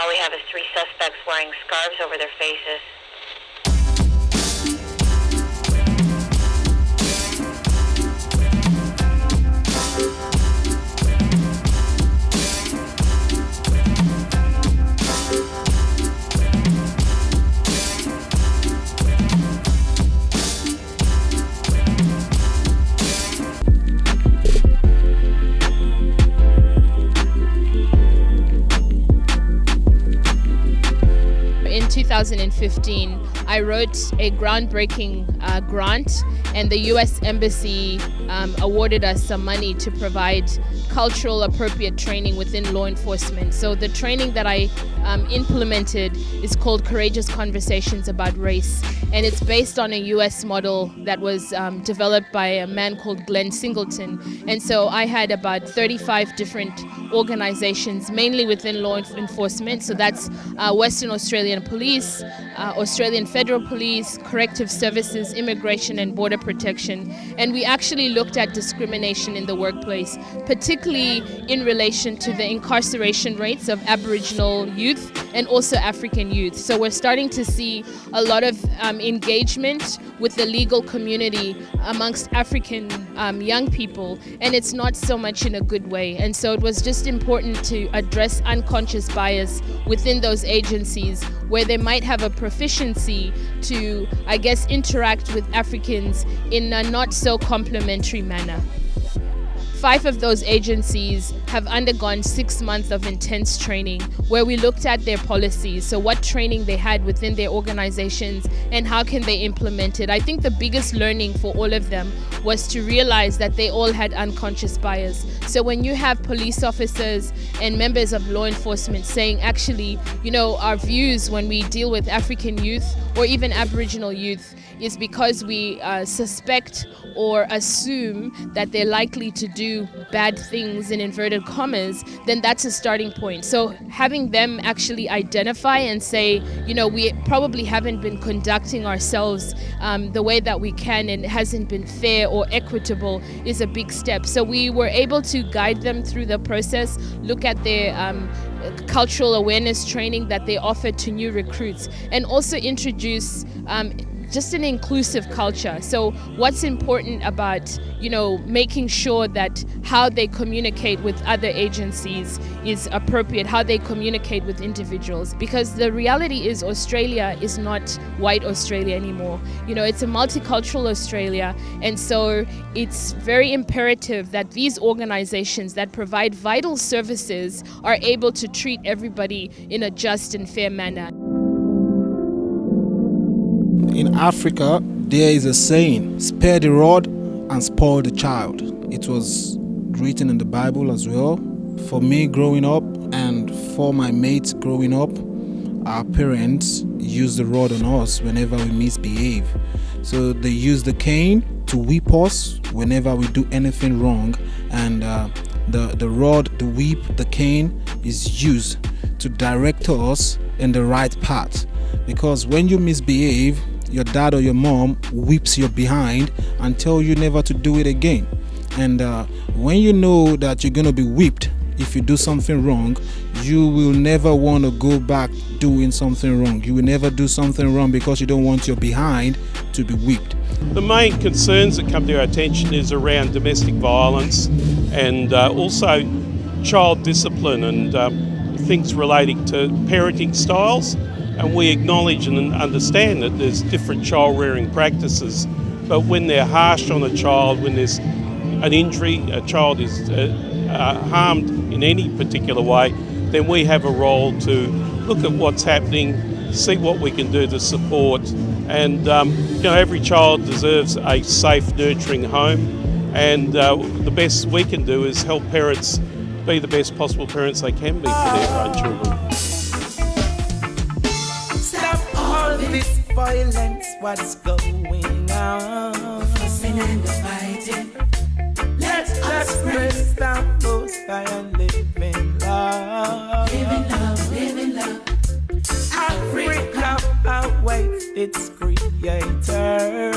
all we have is 3 suspects wearing scarves over their faces. In 2015, I wrote a groundbreaking grant, and the U.S. Embassy awarded us some money to provide cultural appropriate training within law enforcement. So the training that I implemented is called Courageous Conversations About Race, and it's based on a U.S. model that was developed by a man called Glenn Singleton. And so I had about 35 different organizations, mainly within law enforcement. So that's Western Australian Police, Australian Federal Police, Corrective Services, Immigration and Border Protection. And we actually looked at discrimination in the workplace, particularly in relation to the incarceration rates of Aboriginal youth and also African youth. So we're starting to see a lot of engagement with the legal community amongst African young people, and it's not so much in a good way. And so it was just important to address unconscious bias within those agencies where they might have a proficiency to, I guess, interact with Africans in a not so complimentary manner. 5 of those agencies have undergone 6 months of intense training where we looked at their policies, so what training they had within their organizations and how can they implement it. I think the biggest learning for all of them was to realize that they all had unconscious bias. So when you have police officers and members of law enforcement saying, actually, you know, our views when we deal with African youth or even Aboriginal youth is because we suspect or assume that they're likely to do bad things in inverted commas, then that's a starting point. So having them actually identify and say, you know, we probably haven't been conducting ourselves the way that we can and it hasn't been fair or equitable is a big step. So we were able to guide them through the process, look at their cultural awareness training that they offer to new recruits, and also introduce just an inclusive culture. So what's important about, you know, making sure that how they communicate with other agencies is appropriate, how they communicate with individuals, because the reality is Australia is not white Australia anymore. You know, it's a multicultural Australia, and so it's very imperative that these organizations that provide vital services are able to treat everybody in a just and fair manner. In Africa, there is a saying, spare the rod and spoil the child. It was written in the Bible as well. For me growing up and for my mates growing up, our parents use the rod on us whenever we misbehave. So they use the cane to whip us whenever we do anything wrong, and the rod, the whip, the cane is used to direct us in the right path. Because when you misbehave, your dad or your mom whips your behind and tell you never to do it again. And when you know that you're going to be whipped if you do something wrong, you will never want to go back doing something wrong. You will never do something wrong because you don't want your behind to be whipped. The main concerns that come to our attention is around domestic violence and also child discipline and things relating to parenting styles. And we acknowledge and understand that there's different child rearing practices, but when they're harsh on a child, when there's an injury, a child is harmed in any particular way, then we have a role to look at what's happening, see what we can do to support. And you know, every child deserves a safe, nurturing home, and the best we can do is help parents be the best possible parents they can be for their own children. This violence, what's going on? Fussing and the fighting. Let us press down those and live in love. Live in love, live in love. Africa awaits its creator.